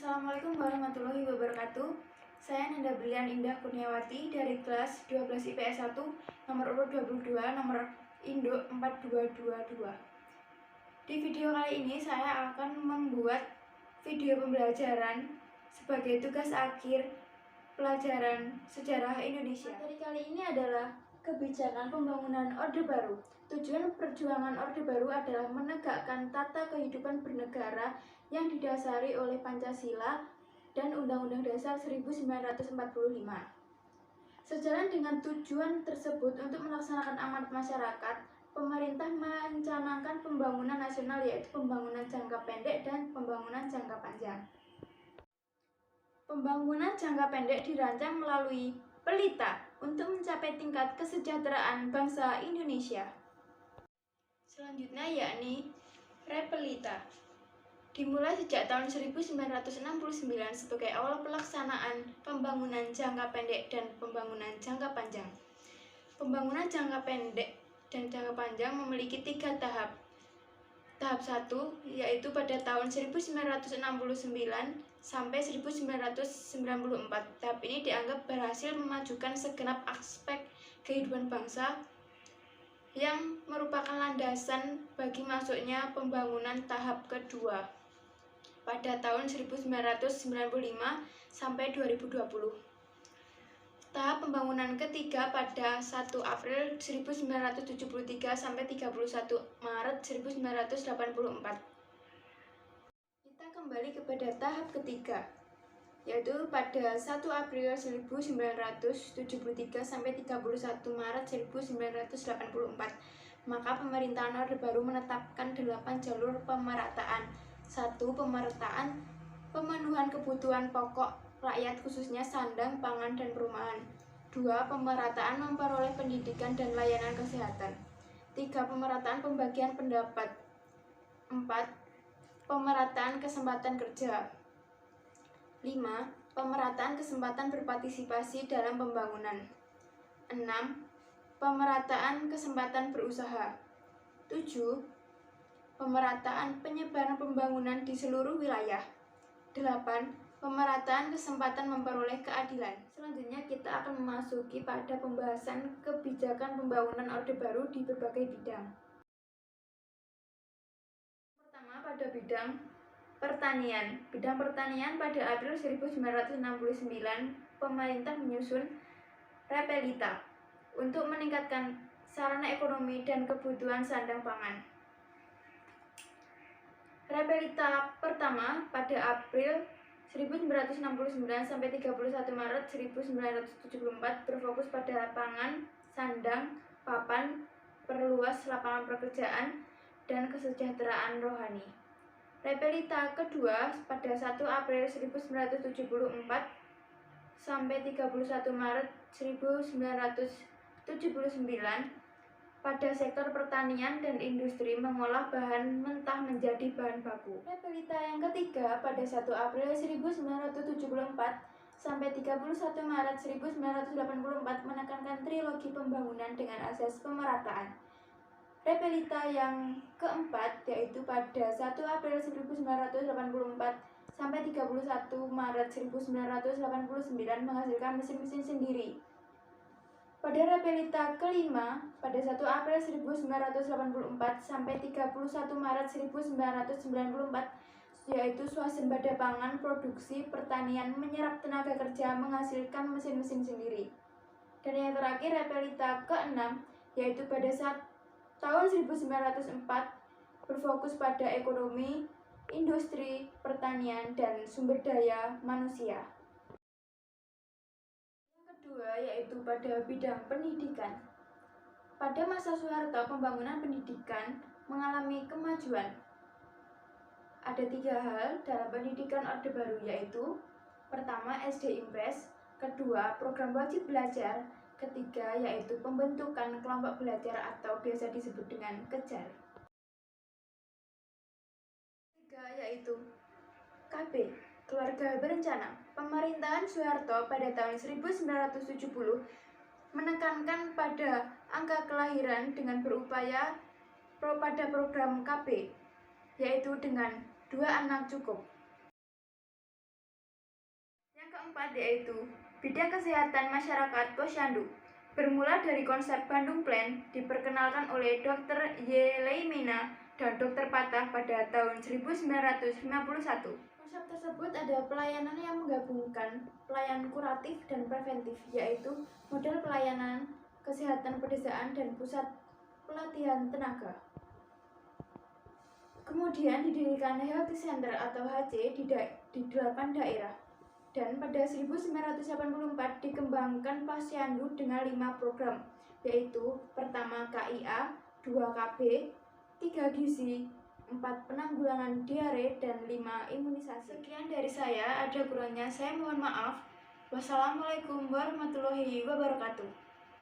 Assalamualaikum warahmatullahi wabarakatuh. Saya Nanda Brilian Indah Kurniawati dari kelas 12 IPS 1, nomor urut 22, nomor induk 4222. Di video kali ini saya akan membuat video pembelajaran sebagai tugas akhir pelajaran sejarah Indonesia. Materi kali ini adalah kebijakan pembangunan Orde Baru. Tujuan perjuangan Orde Baru adalah menegakkan tata kehidupan bernegara yang didasari oleh Pancasila dan Undang-Undang Dasar 1945. Sejalan dengan tujuan tersebut untuk melaksanakan amanat masyarakat, pemerintah mencanangkan pembangunan nasional, yaitu pembangunan jangka pendek dan pembangunan jangka panjang. Pembangunan jangka pendek dirancang melalui pelita untuk mencapai tingkat kesejahteraan bangsa Indonesia. Selanjutnya yakni repelita. Dimulai sejak tahun 1969 sebagai awal pelaksanaan pembangunan jangka pendek dan pembangunan jangka panjang. Pembangunan jangka pendek dan jangka panjang memiliki 3 tahap. Tahap 1 yaitu pada tahun 1969 sampai 1994. Tahap ini dianggap berhasil memajukan segenap aspek kehidupan bangsa yang merupakan landasan bagi masuknya pembangunan tahap kedua pada tahun 1995 sampai 2020. Tahap pembangunan ketiga pada 1 April 1973 sampai 31 Maret 1984. Kita kembali kepada tahap ketiga, yaitu pada 1 April 1973 sampai 31 Maret 1984. Maka pemerintahan Orde Baru menetapkan 8 jalur pemerataan. 1. Pemerataan pemenuhan kebutuhan pokok rakyat khususnya sandang, pangan, dan perumahan. 2. Pemerataan memperoleh pendidikan dan layanan kesehatan. 3. Pemerataan pembagian pendapat. 4. Pemerataan kesempatan kerja. 5. Pemerataan kesempatan berpartisipasi dalam pembangunan. 6. Pemerataan kesempatan berusaha. 7. Pemerataan penyebaran pembangunan di seluruh wilayah. 8. Pemerataan kesempatan memperoleh keadilan. Selanjutnya kita akan memasuki pada pembahasan kebijakan pembangunan Orde Baru di berbagai bidang. Pertama, pada bidang pertanian. Bidang pertanian pada April 1969, pemerintah menyusun repelita untuk meningkatkan sarana ekonomi dan kebutuhan sandang pangan. Repelita pertama pada April 1969 sampai 31 Maret 1974 berfokus pada pangan, sandang, papan, perluas lapangan pekerjaan, dan kesejahteraan rohani. Repelita kedua pada 1 April 1974 sampai 31 Maret 1979 pada sektor pertanian dan industri mengolah bahan mentah menjadi bahan baku. Repelita yang ketiga pada 1 April 1974 sampai 31 Maret 1984 menekankan trilogi pembangunan dengan asas pemerataan. Repelita yang keempat yaitu pada 1 April 1984 sampai 31 Maret 1989 menghasilkan mesin-mesin sendiri. Pada repelita kelima pada 1 April 1984 sampai 31 Maret 1994 yaitu swasembada pangan, produksi pertanian menyerap tenaga kerja menghasilkan mesin-mesin sendiri. Dan yang terakhir repelita keenam yaitu pada tahun 1904 berfokus pada ekonomi, industri, pertanian, dan sumber daya manusia. Kedua yaitu pada bidang pendidikan. Pada masa Soeharto, pembangunan pendidikan mengalami kemajuan. Ada 3 hal dalam pendidikan Orde Baru, yaitu pertama SD Impres, kedua program wajib belajar, ketiga yaitu pembentukan kelompok belajar atau biasa disebut dengan kejar. Ketiga yaitu KB, keluarga berencana. Pemerintahan Soeharto pada tahun 1970 menekankan pada angka kelahiran dengan berupaya pada program KB, yaitu dengan 2 anak cukup. Keempat yaitu Bidang Kesehatan Masyarakat Posyandu. Bermula dari konsep Bandung Plan diperkenalkan oleh Dr. Yeleimina dan Dr. Patah pada tahun 1951. Konsep tersebut ada pelayanan yang menggabungkan pelayanan kuratif dan preventif, yaitu model pelayanan kesehatan pedesaan dan pusat pelatihan tenaga. Kemudian didirikan Health Center atau HC di 8 daerah. Dan pada 1984 dikembangkan Posyandu dengan 5 program, yaitu pertama KIA, 2 KB, 3 gizi, 4 penanggulangan diare, dan 5 imunisasi. Sekian dari saya, ada kurangnya saya mohon maaf. Wassalamualaikum warahmatullahi wabarakatuh.